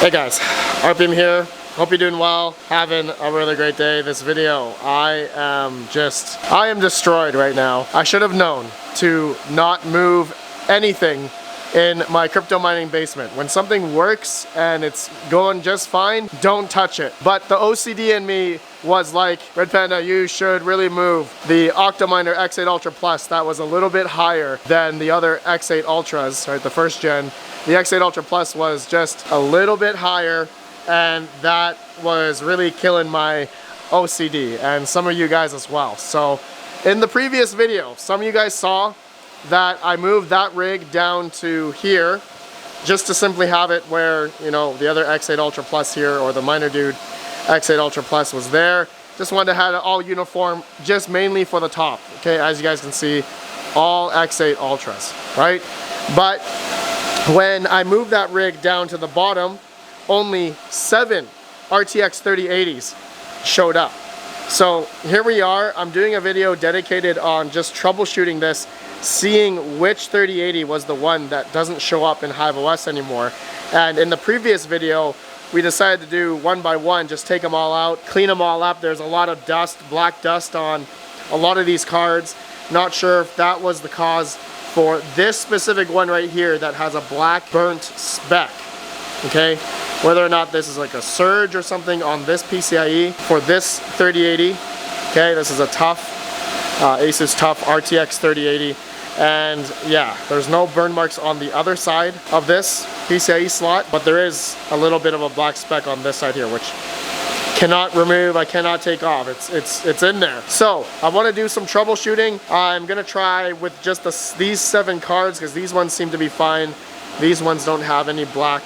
Hey guys, RPM here. Hope you're doing well, having a really great day. This video, I am destroyed right now. I should have known to not move anything in my crypto mining basement. When something works and it's going just fine, don't touch it. But the OCD in me was like, Red Panda, you should really move the Octominer X8 Ultra Plus. That was a little bit higher than the other X8 Ultras, right? The first gen. The X8 Ultra Plus was just a little bit higher, and that was really killing my OCD and some of you guys as well. So in the previous video, some of you guys saw that I moved that rig down to here just to simply have it where, you know, the other X8 Ultra Plus here, or the Miner Dude X8 Ultra Plus was there. Just wanted to have it all uniform, just mainly for the top. Okay, as you guys can see, all X8 Ultras, right? But when I moved that rig down to the bottom, only 7 RTX 3080s showed up. So here we are. I'm doing a video dedicated on just troubleshooting this, seeing which 3080 was the one that doesn't show up in HiveOS anymore. And in the previous video, we decided to do one by one, just take them all out, clean them all up. There's a lot of dust, black dust on a lot of these cards. Not sure if that was the cause for this specific one right here that has a black burnt spec. Okay, whether or not this is like a surge or something on this PCIe for this 3080. Okay, this is a tough Asus TUF RTX 3080, and yeah, there's no burn marks on the other side of this PCIe slot, but there is a little bit of a black speck on this side here, which cannot remove, I cannot take off. It's in there. So I want to do some troubleshooting. I'm gonna try with just these 7 cards, because these ones seem to be fine. These ones don't have any black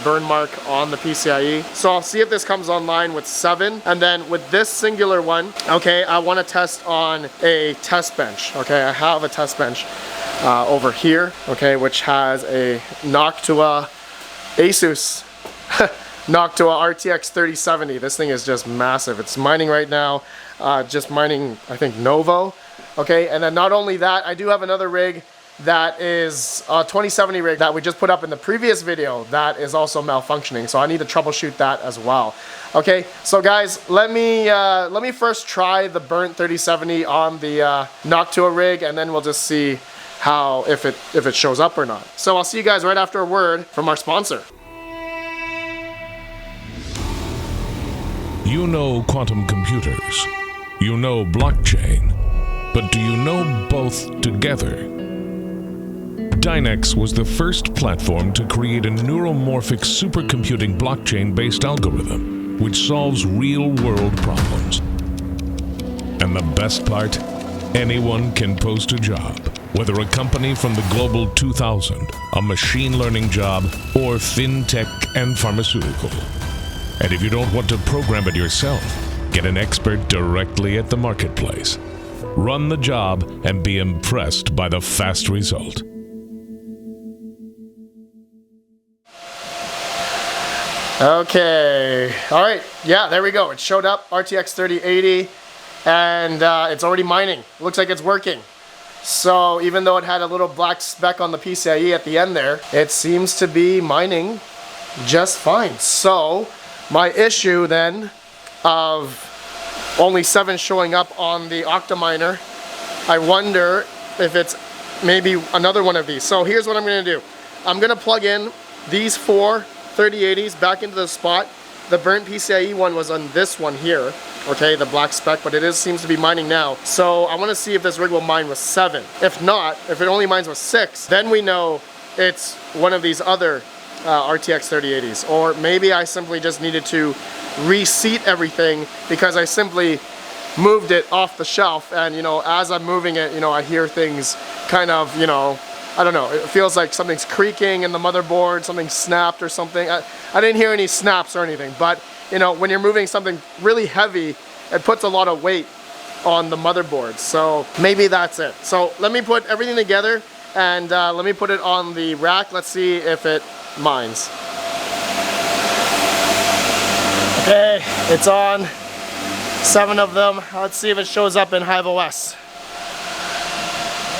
burn mark on the PCIe. So I'll see if this comes online with 7, and then with this singular one, okay, I want to test on a test bench. Okay, I have a test bench over here, okay, which has a Noctua Asus Noctua RTX 3070. This thing is just massive. It's mining right now, just mining, I think, Novo. Okay, and then not only that, I do have another rig that is a 2070 rig that we just put up in the previous video that is also malfunctioning. So I need to troubleshoot that as well. Okay, so guys, let me first try the burnt 3070 on the Noctua rig, and then we'll just see how if it shows up or not. So I'll see you guys right after a word from our sponsor. You know quantum computers, you know blockchain, but do you know both together? Dynex was the first platform to create a neuromorphic supercomputing blockchain-based algorithm which solves real-world problems. And the best part? Anyone can post a job, whether a company from the Global 2000, a machine learning job, or fintech and pharmaceutical. And if you don't want to program it yourself, get an expert directly at the marketplace. Run the job and be impressed by the fast result. Okay, all right, yeah, there we go. It showed up, RTX 3080, and it's already mining. Looks like it's working. So even though it had a little black speck on the PCIe at the end there, it seems to be mining just fine. So my issue then of only 7 showing up on the Octominer, I wonder if it's maybe another one of these. So here's what I'm gonna do. I'm gonna plug in these 4 3080s back into the spot. The burnt PCIe one was on this one here, okay, the black speck, but it seems to be mining now. So I want to see if this rig will mine with 7. If not, if it only mines with 6, then we know it's one of these other RTX 3080s. Or maybe I simply just needed to reseat everything because I simply moved it off the shelf, and you know, as I'm moving it, you know, I hear things kind of, you know, I don't know, it feels like something's creaking in the motherboard, something snapped or something. I didn't hear any snaps or anything, but you know, when you're moving something really heavy, it puts a lot of weight on the motherboard. So maybe that's it. So let me put everything together, and let me put it on the rack. Let's see if it mines. Okay, it's on. 7 of them. Let's see if it shows up in HiveOS.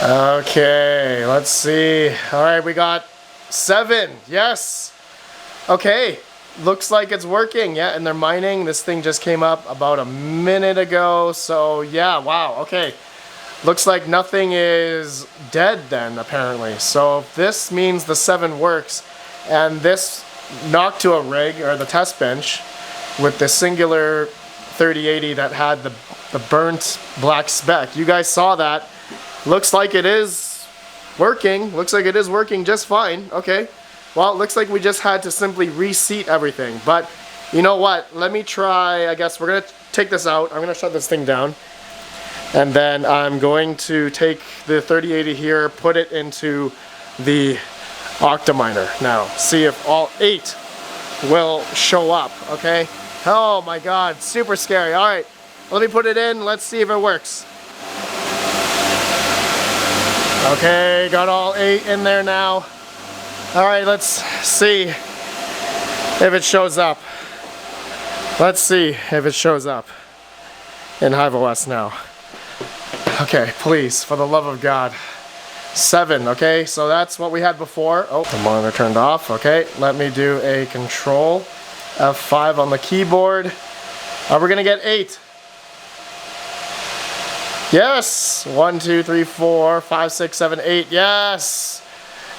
Okay, let's see. All right, we got 7. Yes. Okay, looks like it's working. Yeah, and they're mining. This thing just came up about a minute ago. So yeah, wow, okay. Looks like nothing is dead then, apparently. So this means the 7 works, and this knocked to a rig, or the test bench, with the singular 3080 that had the burnt black speck. You guys saw that. Looks like it is working. Looks like it is working just fine. Okay. Well, it looks like we just had to simply reseat everything. But you know what? Let me try. I guess we're going to take this out. I'm going to shut this thing down. And then I'm going to take the 3080 here, put it into the Octominer. Now, see if all 8 will show up. Okay. Oh my God. Super scary. All right. Let me put it in. Let's see if it works. Okay, got all 8 in there now. All right, let's see if it shows up. Let's see if it shows up in HiveOS now. Okay, please, for the love of God. 7, okay, so that's what we had before. Oh, the monitor turned off. Okay, let me do a control F5 on the keyboard. We're gonna get 8. Yes! 1, 2, 3, 4, 5, 6, 7, 8. Yes!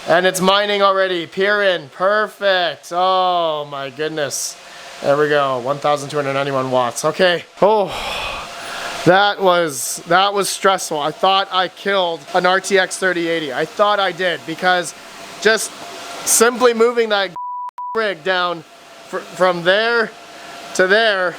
And it's mining already. Peer in. Perfect. Oh my goodness. There we go. 1,291 watts. Okay. Oh, that was stressful. I thought I killed an RTX 3080. I thought I did, because just simply moving that rig down from there to there,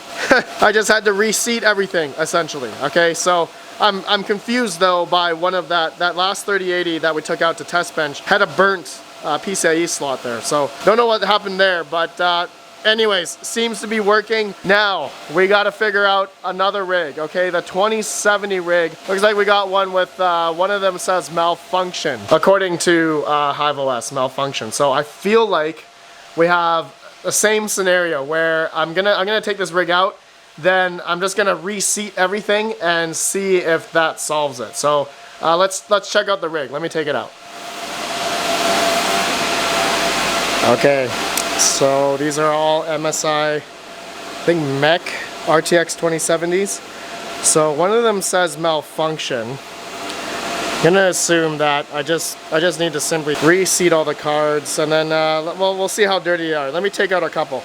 I just had to reseat everything essentially. Okay, so I'm confused though by one of that last 3080 that we took out to test bench had a burnt PCIe slot there. So don't know what happened there, but anyways, seems to be working. Now we got to figure out another rig. Okay, the 2070 rig. Looks like we got one with one of them says malfunction, according to HiveOS, malfunction. So I feel like we have the same scenario where I'm gonna take this rig out. Then I'm just gonna reseat everything and see if that solves it. So let's check out the rig. Let me take it out. Okay, so these are all MSI, I think MEC RTX 2070s. So one of them says malfunction. I'm gonna assume that I just need to simply reseat all the cards, and then we'll see how dirty they are. Let me take out a couple.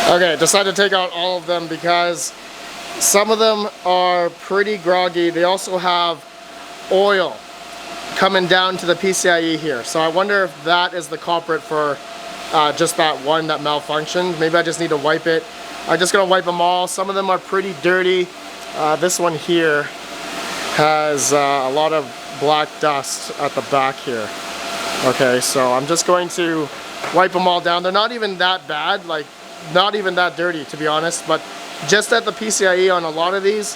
Okay, decided to take out all of them because some of them are pretty groggy. They also have oil coming down to the PCIe here. So I wonder if that is the culprit for just that one that malfunctioned. Maybe I just need to wipe it. I'm just gonna wipe them all. Some of them are pretty dirty. This one here has a lot of black dust at the back here. Okay, so I'm just going to wipe them all down. They're not even that bad, like not even that dirty to be honest, but just at the PCIe on a lot of these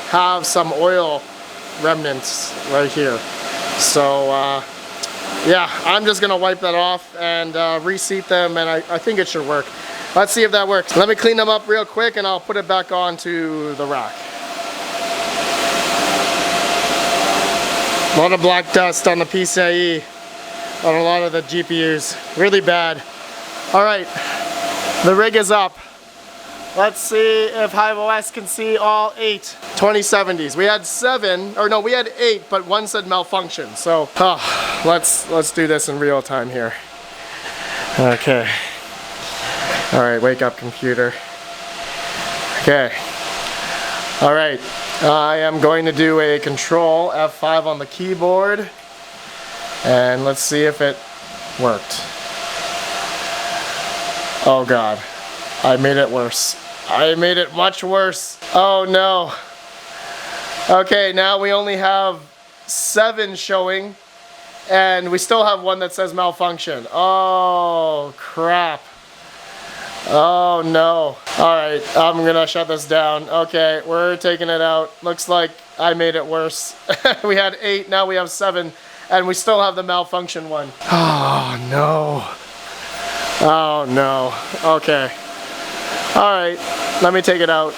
have some oil remnants right here. So yeah, I'm just gonna wipe that off and reseat them, and I think it should work. Let's see if that works. Let me clean them up real quick and I'll put it back onto the rack. A lot of black dust on the PCIe on a lot of the GPUs. Really bad. Alright, the rig is up. Let's see if HiveOS can see all 8 2070s. We had 7, or no, we had 8, but one said malfunction. So, let's do this in real time here. Okay. Alright, wake up computer. Okay. Alright, I am going to do a control F5 on the keyboard. And let's see if it worked. Oh God, I made it worse. I made it much worse. Oh no. Okay, now we only have 7 showing, and we still have one that says malfunction. Oh crap. Oh no. Alright, I'm gonna shut this down. Okay, we're taking it out. Looks like I made it worse. We had 8, now we have 7, and we still have the malfunction one. Oh no. Oh no. Okay. Alright, let me take it out.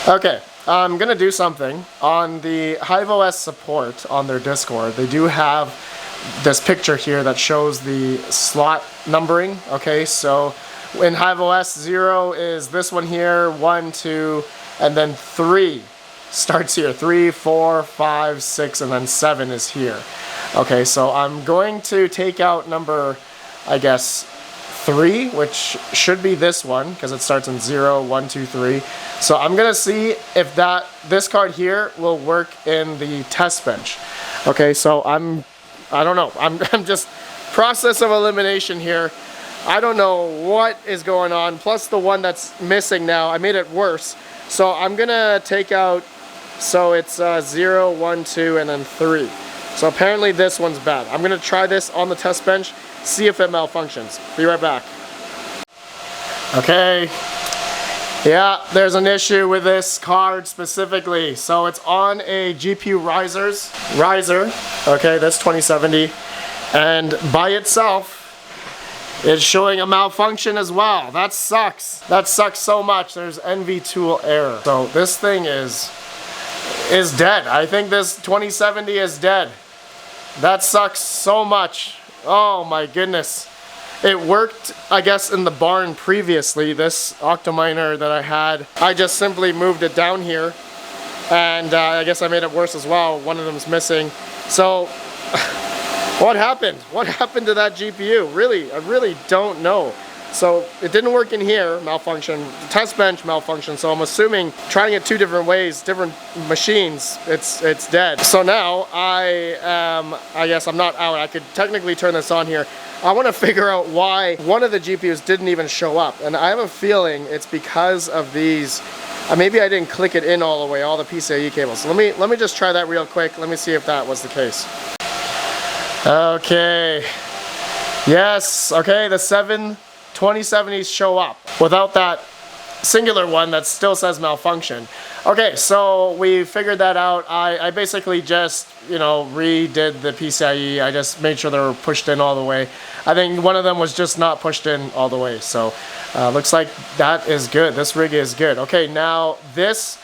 Okay, I'm gonna do something. On the HiveOS support on their Discord, they do have this picture here that shows the slot numbering. Okay, so in HiveOS 0 is this one here, 1, 2, and then 3 starts here. 3, 4, 5, 6, and then 7 is here. Okay, so I'm going to take out number, I guess, 3, which should be this one because it starts in 0, 1, 2, 3. So I'm gonna see if this card here will work in the test bench. Okay, so I don't know. I'm just process of elimination here. I don't know what is going on. Plus the one that's missing now, I made it worse. So I'm gonna take out, so it's 0, 1, 2, and then 3. So apparently this one's bad. I'm gonna try this on the test bench, see if it malfunctions. Be right back. Okay. Yeah, there's an issue with this card specifically. So it's on a GPU riser, okay, that's 2070. And by itself, it's showing a malfunction as well. That sucks. That sucks so much. There's NV tool error. So this thing is dead. I think this 2070 is dead. That sucks so much. Oh my goodness. It worked, I guess, in the barn previously. This Octominer that I had, I just simply moved it down here. And I guess I made it worse as well. One of them's missing. So, what happened? What happened to that GPU? Really, I really don't know. So, it didn't work in here, malfunction. The test bench malfunction. So I'm assuming trying it 2 different ways, different machines, it's dead. So now I guess I'm not out. I could technically turn this on here. I want to figure out why one of the GPUs didn't even show up. And I have a feeling it's because of these, maybe I didn't click it in all the way, all the PCIe cables. So let me just try that real quick. Let me see if that was the case. Okay. Yes, okay, the 2070s show up without that singular one that still says malfunction. Okay, so we figured that out. I basically just, redid the PCIe. I just made sure they were pushed in all the way. I think one of them was just not pushed in all the way. So looks like that is good. This rig is good. Okay, now this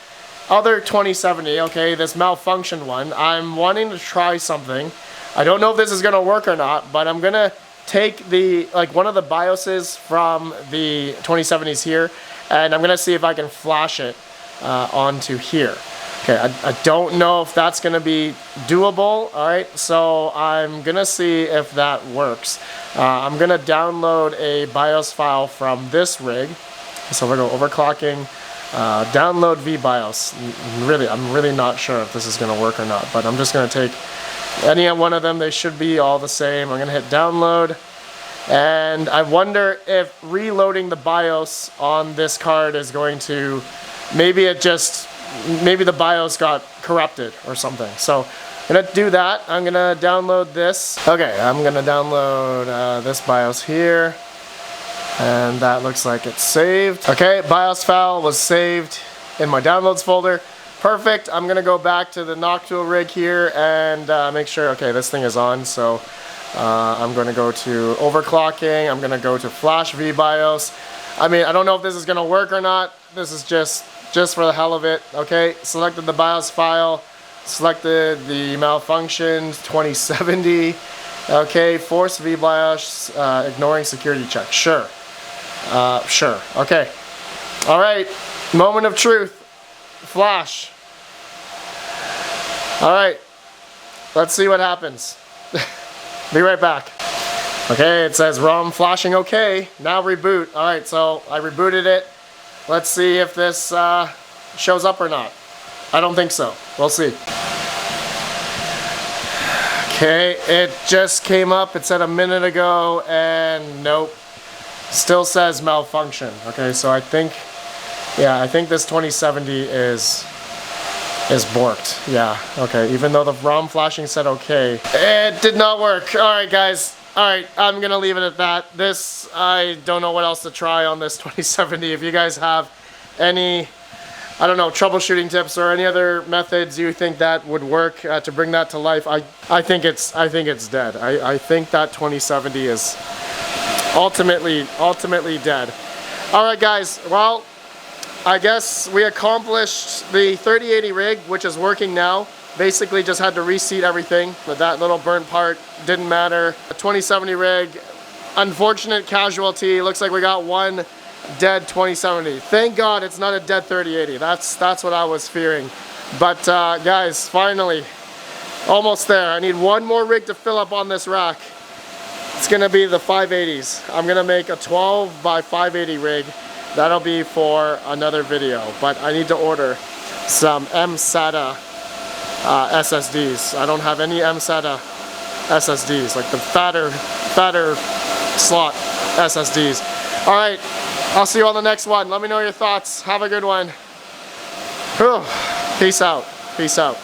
other 2070, okay, this malfunction one, I'm wanting to try something. I don't know if this is gonna work or not, but I'm gonna take one of the BIOSes from the 2070s here, and I'm gonna see if I can flash it onto here. Okay, I don't know if that's gonna be doable. All right, so I'm gonna see if that works. I'm gonna download a BIOS file from this rig. So we're going to go overclocking, download vBIOS. I'm really not sure if this is gonna work or not, but I'm just gonna take any one of them. They should be all the same. I'm gonna hit download. And I wonder if reloading the BIOS on this card is going to, maybe the BIOS got corrupted or something. So I'm gonna do that. I'm gonna download this. Okay, I'm gonna download this BIOS here. And that looks like it's saved. Okay, BIOS file was saved in my downloads folder. Perfect. I'm gonna go back to the Noctool rig here and make sure, okay, this thing is on. So I'm going to go to overclocking. I'm going to go to flash vBIOS. I don't know if this is going to work or not. This is just for the hell of it. Okay, selected the BIOS file, selected the malfunction 2070. Okay, force vBIOS, ignoring security check. Sure. Sure. Okay. All right. Moment of truth. Flash. All right. Let's see what happens. Be right back. Okay, it says ROM flashing okay. Now reboot. Alright, so I rebooted it. Let's see if this shows up or not. I don't think so. We'll see. Okay, it just came up. It said a minute ago, and nope. Still says malfunction. Okay, so I think this 2070 is borked. Yeah, okay, even though the ROM flashing said okay, it did not work. Alright guys, alright, I'm gonna leave it at that. This, I don't know what else to try on this 2070. If you guys have any, I don't know, troubleshooting tips or any other methods you think that would work to bring that to life, I think it's dead. I think that 2070 is ultimately dead. Alright guys, well, I guess we accomplished the 3080 rig, which is working now. Basically just had to reseat everything, but that little burnt part didn't matter. A 2070 rig, unfortunate casualty. Looks like we got one dead 2070. Thank God it's not a dead 3080. That's what I was fearing. But guys, finally, almost there. I need one more rig to fill up on this rack. It's gonna be the 580s. I'm gonna make a 12 by 580 rig. That'll be for another video, but I need to order some mSATA SSDs. I don't have any mSATA SSDs, like the fatter slot SSDs. All right, I'll see you on the next one. Let me know your thoughts. Have a good one. Whew. Peace out. Peace out.